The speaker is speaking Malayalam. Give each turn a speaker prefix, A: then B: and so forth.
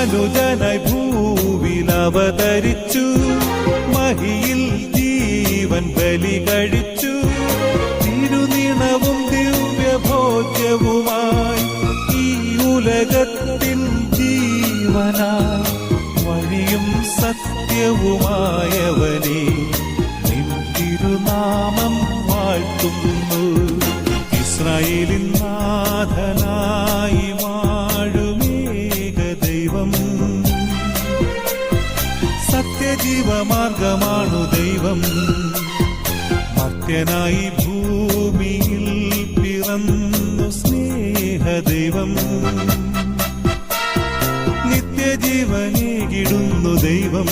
A: മനുജനായി ഭൂവിൽ അവതരിച്ചു, മഹിയിൽ ജീവൻ ബലി കഴിച്ചു. തിരുനിണവും ദിവ്യഭോജ്യവുമായി ഈ ഉലകത്തിൻ ജീവനായി വഴിയും സത്യവുമായവനെ നിൻ തിരുനാമം വാഴ്ത്തുന്നു. ഇസ്രായേലിൻ നാഥനായി വാഴുമേക ദൈവം, സത്യജീവമാർഗമാണു ദൈവം. മർത്യനായി ഭൂമിയിൽ പിറന്നു സ്നേഹദൈവം, നിത്യജീവനേകിടുന്നു ദൈവം.